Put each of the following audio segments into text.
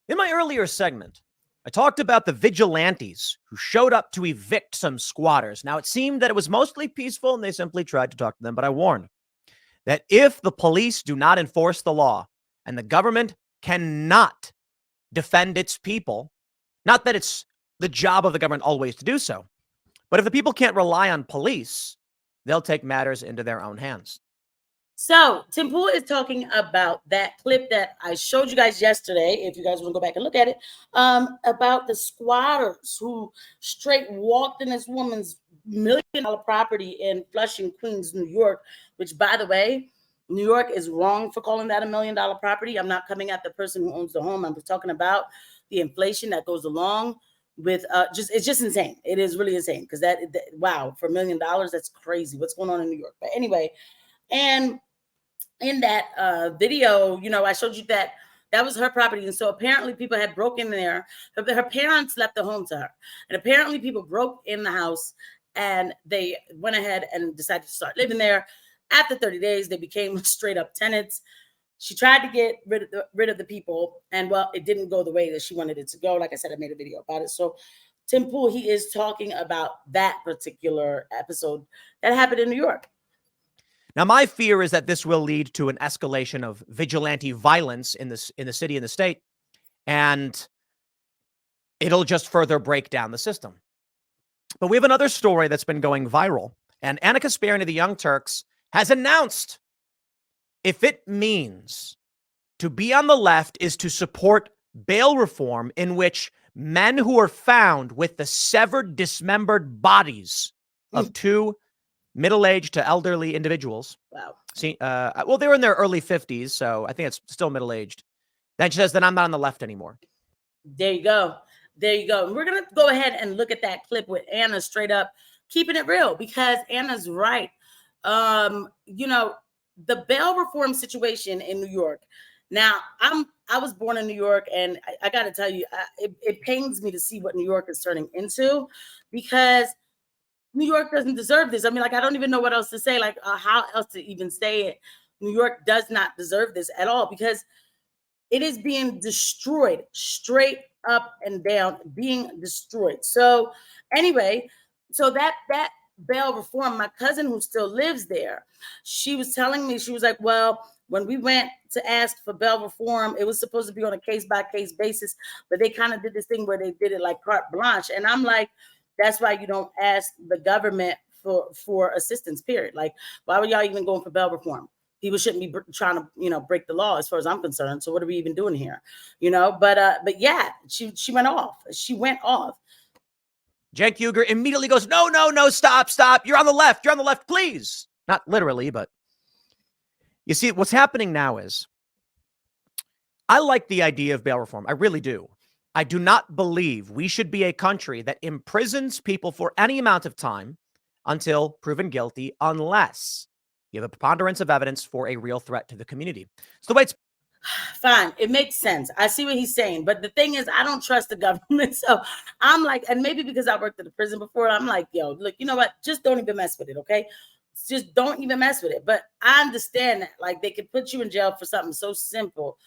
In my earlier segment, I talked about the vigilantes who showed up to evict some squatters. Now, it seemed that it was mostly peaceful and they simply tried to talk to them, but I warned that if the police do not enforce the law and the government cannot defend its people, not that it's the job of the government always to do so, but if the people can't rely on police, they'll take matters into their own hands. So Tim Pool is talking about that clip that I showed you guys yesterday, if you guys want to go back and look at it, about the squatters who straight walked in this woman's $1 million property in Flushing, Queens, New York, which, by the way, New York is wrong for calling that $1 million property. I'm not coming at the person who owns the home. I'm talking about the inflation that goes along with it's just insane. It is really insane because wow, for $1 million, that's crazy. What's going on in New York? But anyway, and in that video, I showed you that was her property. And so apparently people had broken in there. Her parents left the home to her. And apparently people broke in the house and they went ahead and decided to start living there. After 30 days, they became straight up tenants. She tried to get rid of the people. And well, it didn't go the way that she wanted it to go. Like I said, I made a video about it. So Tim Pool, he is talking about that particular episode that happened in New York. Now, my fear is that this will lead to an escalation of vigilante violence in the city and the state, and it'll just further break down the system. But we have another story that's been going viral, and Ana Kasparian of the Young Turks has announced if it means to be on the left is to support bail reform in which men who are found with the severed, dismembered bodies of two middle-aged to elderly individuals. Wow. See, well, they were in their early 50s, so I think it's still middle-aged. Then she says, then I'm not on the left anymore. There you go. There you go. We're going to go ahead and look at that clip with Ana straight up keeping it real because Ana's right. The bail reform situation in New York. Now, I was born in New York, and I got to tell you, it pains me to see what New York is turning into because New York doesn't deserve this. I mean, I don't even know what else to say, how else to even say it. New York does not deserve this at all because it is being destroyed, straight up and down, being destroyed. So anyway, so that bail reform, my cousin who still lives there, she was telling me, she was like, well, when we went to ask for bail reform, it was supposed to be on a case-by-case basis, but they kind of did this thing where they did it like carte blanche. And I'm like, that's why you don't ask the government for assistance, period. Like, why were y'all even going for bail reform? People shouldn't be trying to, break the law as far as I'm concerned. So what are we even doing here? But yeah, she went off. She went off. Cenk Uygur immediately goes, no, stop. You're on the left, please. Not literally, but you see, what's happening now is I like the idea of bail reform. I really do. I do not believe we should be a country that imprisons people for any amount of time until proven guilty, unless you have a preponderance of evidence for a real threat to the community. It's the way it's fine. It makes sense. I see what he's saying. But the thing is, I don't trust the government. So I'm like, and maybe because I worked at a prison before, I'm like, yo, look, you know what? Just don't even mess with it, okay? Just don't even mess with it. But I understand that. Like, they could put you in jail for something so simple,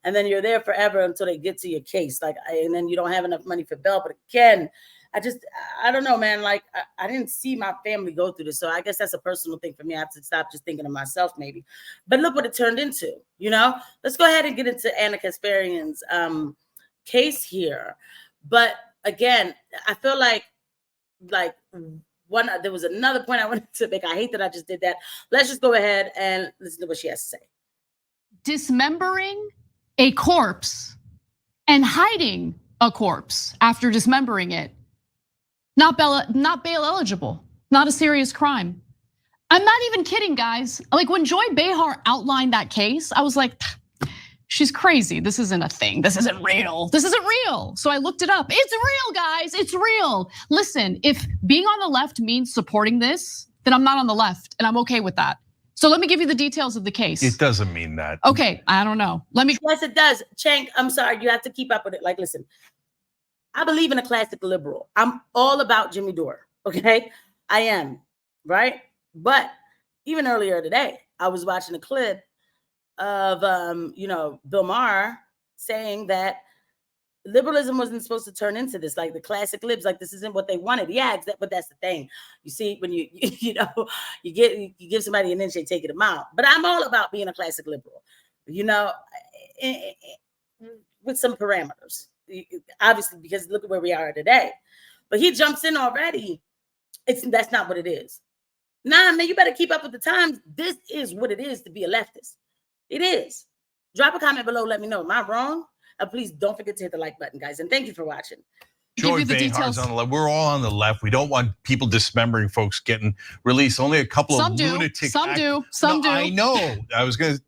and then you're there forever until they get to your case. And then you don't have enough money for bail. But again, I don't know, man. Like, I didn't see my family go through this. So I guess that's a personal thing for me. I have to stop just thinking of myself, maybe. But look what it turned into, Let's go ahead and get into Ana Kasparian's case here. But again, I feel like there was another point I wanted to make. I hate that I just did that. Let's just go ahead and listen to what she has to say. Dismembering a corpse and hiding a corpse after dismembering it. Not bail eligible, not a serious crime. I'm not even kidding, guys. Like, when Joy Behar outlined that case, I was like, she's crazy. This isn't a thing. This isn't real. This isn't real. So I looked it up. It's real, guys. It's real. Listen, if being on the left means supporting this, then I'm not on the left, and I'm okay with that. So let me give you the details of the case. It doesn't mean that. Okay, I don't know. Yes, it does. Cenk, I'm sorry. You have to keep up with it. Like, listen, I believe in a classic liberal. I'm all about Jimmy Dore, okay? I am, right? But even earlier today, I was watching a clip of, Bill Maher saying that liberalism wasn't supposed to turn into this, like the classic libs, like this isn't what they wanted. Yeah, but that's the thing. You see, when you give somebody an inch, they take it a mile. But I'm all about being a classic liberal, with some parameters, obviously, because look at where we are today. But he jumps in already. That's not what it is. Nah, man, you better keep up with the times. This is what it is to be a leftist. It is. Drop a comment below. Let me know. Am I wrong? Please don't forget to hit the like button, guys. And thank you for watching. Joy Behar's on the left. We're all on the left. We don't want people dismembering folks getting released. Only a couple of lunatic. Some do. I know.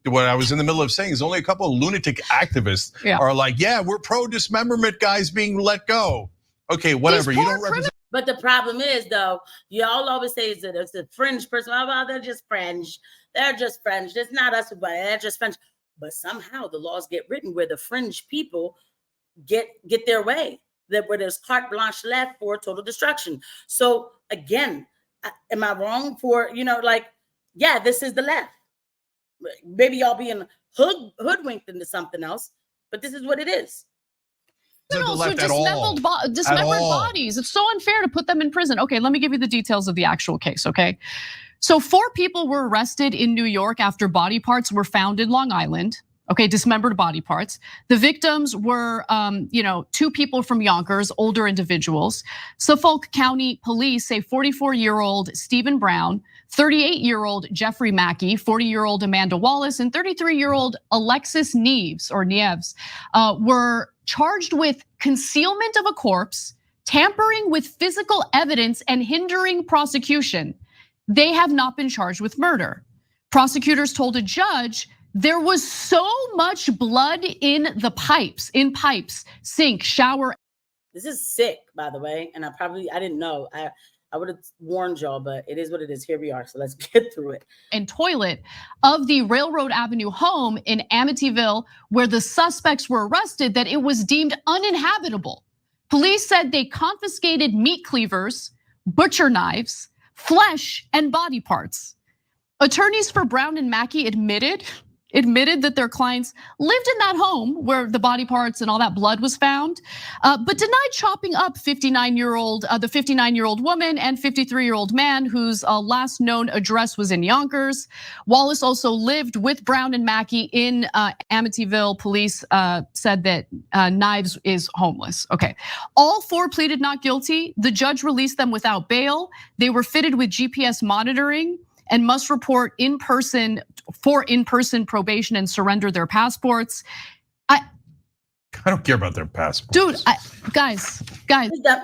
What I was in the middle of saying is only a couple of lunatic activists are like, yeah, we're pro dismemberment guys being let go. Okay, whatever. You don't represent. But the problem is, though, y'all always say that it's a fringe person. Oh, well, they're just fringe. They're just fringe. It's not us, but they're just fringe. But somehow the laws get written where the fringe people get their way. Where there's carte blanche left for total destruction. So again, am I wrong for this is the left. Maybe y'all being hoodwinked into something else, but this is what it is. So dismembered bodies. It's so unfair to put them in prison. Okay, let me give you the details of the actual case, okay? So 4 people were arrested in New York after body parts were found in Long Island. Okay, dismembered body parts. The victims were, 2 people from Yonkers, older individuals. Suffolk County Police say 44-year-old Stephen Brown, 38-year-old Jeffrey Mackey, 40-year-old Amanda Wallace, and 33-year-old Alexis Neves were charged with concealment of a corpse, tampering with physical evidence, and hindering prosecution. They have not been charged with murder. Prosecutors told a judge there was so much blood in the pipes, sink, shower. This is sick, by the way, and I didn't know. I would have warned y'all, but it is what it is. Here we are, so let's get through it. And toilet of the Railroad Avenue home in Amityville, where the suspects were arrested, that it was deemed uninhabitable. Police said they confiscated meat cleavers, butcher knives, flesh, and body parts. Attorneys for Brown and Mackey admitted that their clients lived in that home where the body parts and all that blood was found, but denied chopping up the 59-year-old woman and 53-year-old man whose last known address was in Yonkers. Wallace also lived with Brown and Mackey in Amityville. Police said that Knives is homeless. Okay, all 4 pleaded not guilty. The judge released them without bail. They were fitted with GPS monitoring and must report in-person probation and surrender their passports. I don't care about their passports. Dude, guys.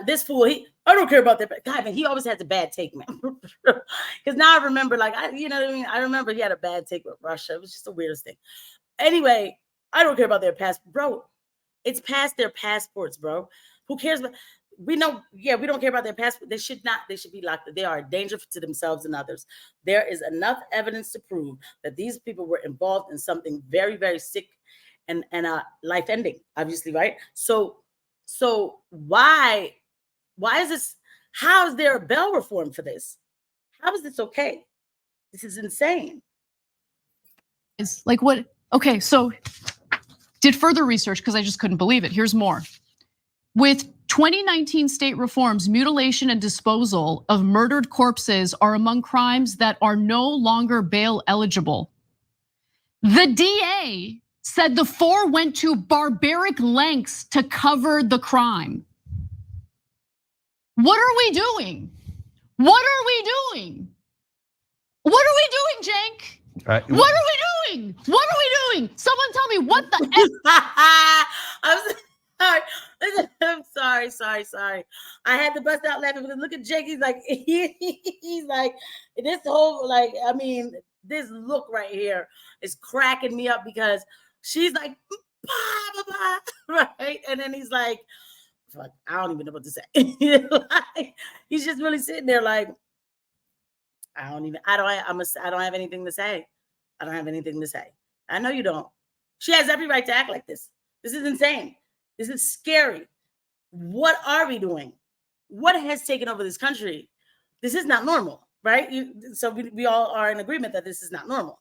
This fool, I don't care about that. God, man, he always has a bad take, man. Because now I remember, you know what I mean? I remember he had a bad take with Russia. It was just the weirdest thing. Anyway, I don't care about their passport. Bro, it's past their passports, bro. Who cares about? We know, we don't care about their passport. They should be locked. They are a danger to themselves and others. There is enough evidence to prove that these people were involved in something very, very sick and life-ending, obviously, right? So why is this? How is there a bail reform for this? How is this okay? This is insane. It's like what? Okay, so did further research because I just couldn't believe it. Here's more. With 2019 state reforms, mutilation and disposal of murdered corpses are among crimes that are no longer bail eligible. The DA said the 4 went to barbaric lengths to cover the crime. What are we doing? What are we doing? What are we doing, Cenk? What are we doing? What are we doing? Someone tell me what the I'm sorry. I had to bust out laughing because look at Jake. He's like, he's like, this whole this look right here is cracking me up because she's like, blah, blah, blah, right? And then he's like, fuck, I don't even know what to say. He's just really sitting there like, I don't have anything to say. I don't have anything to say. I know you don't. She has every right to act like this. This is insane. This is scary. What are we doing? What has taken over this country? This is not normal, right? So we all are in agreement that this is not normal.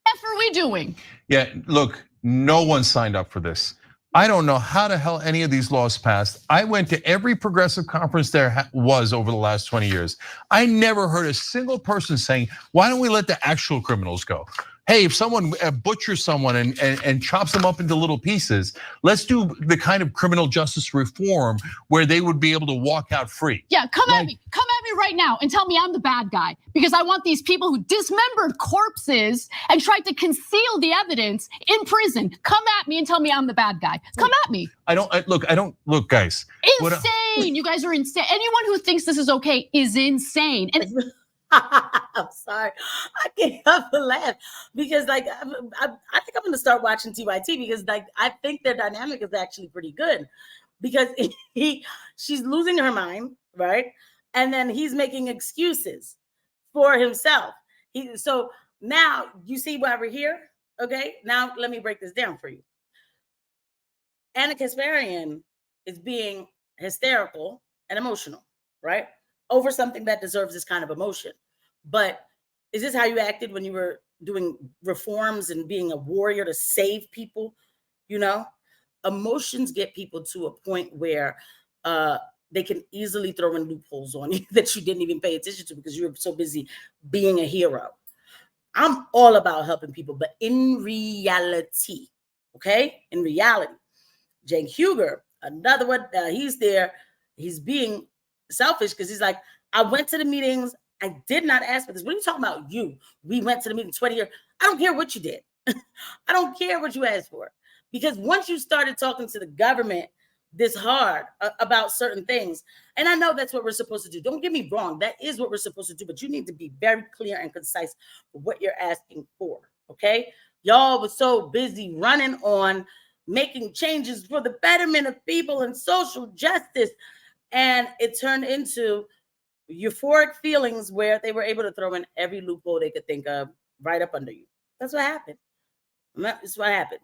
What are we doing? Yeah, look, no one signed up for this. I don't know how the hell any of these laws passed. I went to every progressive conference there was over the last 20 years. I never heard a single person saying, why don't we let the actual criminals go? Hey, if someone butchers someone and chops them up into little pieces, let's do the kind of criminal justice reform where they would be able to walk out free. Yeah, come at me right now and tell me I'm the bad guy, because I want these people who dismembered corpses and tried to conceal the evidence in prison. Come at me and tell me I'm the bad guy. Come at me. I don't look, guys. Insane, you guys are insane. Anyone who thinks this is okay is insane. And I'm sorry, I can't help but laugh because like I think I'm gonna start watching TYT because like I think their dynamic is actually pretty good because she's losing her mind, right? And then he's making excuses for himself. So now you see why we're here, okay? Now let me break this down for you. Ana Kasparian is being hysterical and emotional, right? Over something that deserves this kind of emotion. But is this how you acted when you were doing reforms and being a warrior to save people? You know, emotions get people to a point where they can easily throw in loopholes on you that you didn't even pay attention to because you were so busy being a hero. I'm all about helping people, but in reality, okay? In reality, Cenk Huger, another one, he's there. He's being selfish because he's like, I went to the meetings. I did not ask for this. What are you talking about? We went to the meeting 20 years. I don't care what you did. I don't care what you asked for. Because once you started talking to the government this hard about certain things, and I know that's what we're supposed to do. Don't get me wrong. That is what we're supposed to do. But you need to be very clear and concise for what you're asking for. Okay? Y'all were so busy running on making changes for the betterment of people and social justice. And it turned into euphoric feelings where they were able to throw in every loophole they could think of right up under you. That's what happened. That's what happened.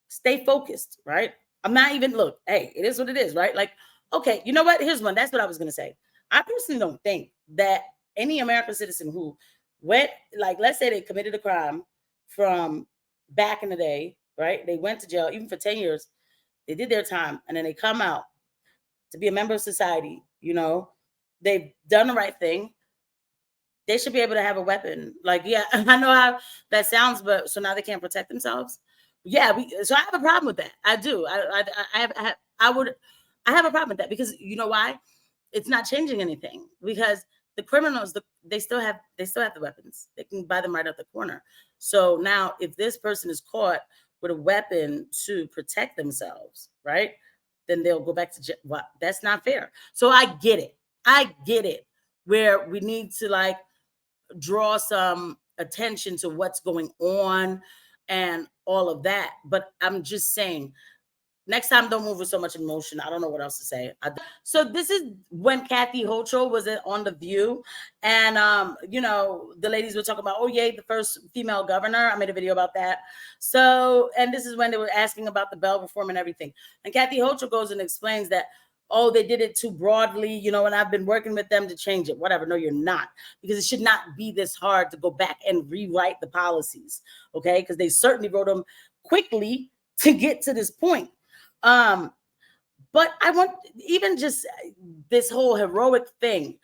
Stay focused, right? I'm not even, look, hey, it is what it is, right? Like, okay, you know what? Here's one. That's what I was going to say. I personally don't think that any American citizen who went, like, let's say they committed a crime from back in the day, right? They went to jail, even for 10 years. They did their time, and then they come out to be a member of society, you know, they've done the right thing. They should be able to have a weapon. Like, yeah, I know how that sounds, but so now they can't protect themselves. Yeah, so I have a problem with that. I do. I have a problem with that because you know why? It's not changing anything because the criminals, they still have the weapons. They can buy them right out the corner. So now if this person is caught with a weapon to protect themselves, right? Then they'll go back to jail. Well, that's not fair. So I get it where we need to like draw some attention to what's going on and all of that. But I'm just saying, next time, don't move with so much emotion. I don't know what else to say. So this is when Kathy Hochul was on The View. And, you know, the ladies were talking about, oh, yay, the first female governor. I made a video about that. So, and this is when they were asking about the Bell reform and everything. And Kathy Hochul goes and explains that, oh, they did it too broadly, you know, and I've been working with them to change it. Whatever. No, you're not. Because it should not be this hard to go back and rewrite the policies, okay? Because they certainly wrote them quickly to get to this point. But I want even just this whole heroic thing.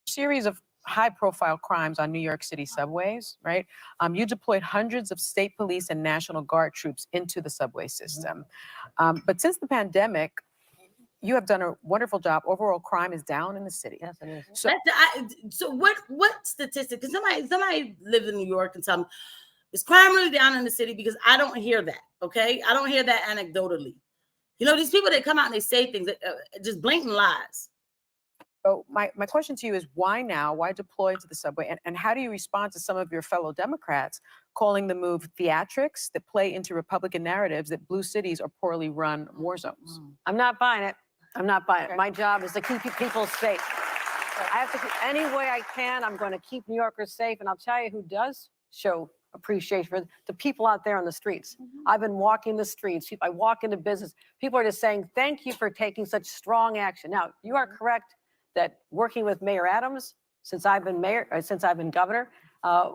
Series of high-profile crimes on New York City subways, right? You deployed hundreds of state police and National Guard troops into the subway system. But since the pandemic, you have done a wonderful job. Overall crime is down in the city. Yes, it is. So what statistic? Because somebody lives in New York and tell me, is crime really down in the city? Because I don't hear that. Okay, I don't hear that anecdotally. You know, these people that come out and they say things that just blatant lies. So my question to you is why now? Why deploy to the subway? And how do you respond to some of your fellow Democrats calling the move theatrics that play into Republican narratives that blue cities are poorly run war zones? I'm not buying it. I'm not buying it. My job is to keep people safe. I have to, any way I can, I'm going to keep New Yorkers safe. And I'll tell you who does show appreciation for the people out there on the streets. I've been walking the streets. I walk into business. People are just saying, thank you for taking such strong action. Now, you are correct that working with Mayor Adams, since I've been governor,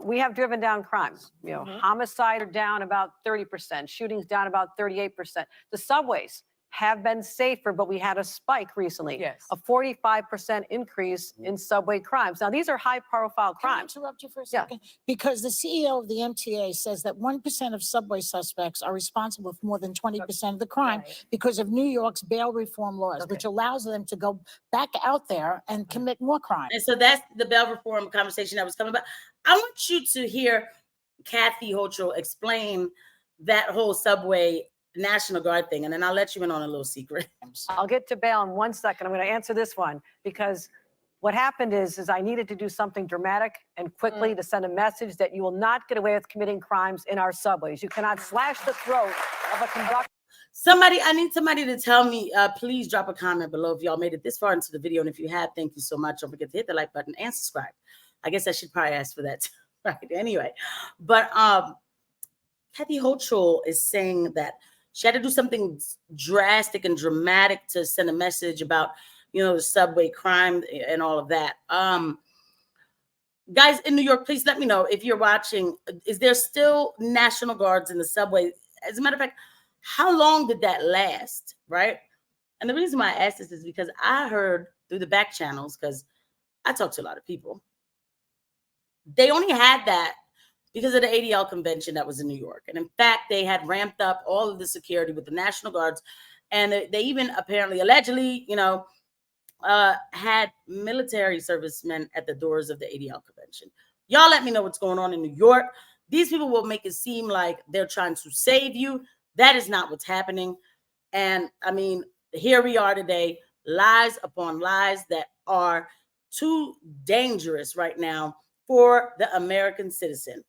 We have driven down crimes. You know, homicide are down about 30%, shootings down about 38%. The subways have been safer, but we had a spike recently. Yes. A 45% increase in subway crimes. Now, these are high-profile Can I crimes. interrupt you for a Yeah. second? Because the CEO of the MTA says that 1% of subway suspects are responsible for more than 20% of the crime because of New York's bail reform laws, which allows them to go back out there and commit more crime. And so that's the bail reform conversation that was coming about. I want you to hear Kathy Hochul explain that whole subway National Guard thing, and then I'll let you in on a little secret. I'll get to bail in 1 second. I'm going to answer this one because what happened is I needed to do something dramatic and quickly to send a message that you will not get away with committing crimes in our subways. You cannot slash the throat of a conductor. I need somebody to tell me, please drop a comment below if y'all made it this far into the video. And if you have, thank you so much. Don't forget to hit the like button and subscribe. I guess I should probably ask for that. Right. Anyway, but Kathy Hochul is saying that she had to do something drastic and dramatic to send a message about, you know, the subway crime and all of that. Guys in New York, please let me know if you're watching. Is there still National Guards in the subway? As a matter of fact, how long did that last, right? And the reason why I asked this is because I heard through the back channels, because I talk to a lot of people, they only had that because of the ADL convention that was in New York. And in fact, they had ramped up all of the security with the National Guards. And they even apparently, allegedly, you know, had military servicemen at the doors of the ADL convention. Y'all let me know what's going on in New York. These people will make it seem like they're trying to save you. That is not what's happening. And I mean, here we are today, lies upon lies that are too dangerous right now for the American citizen.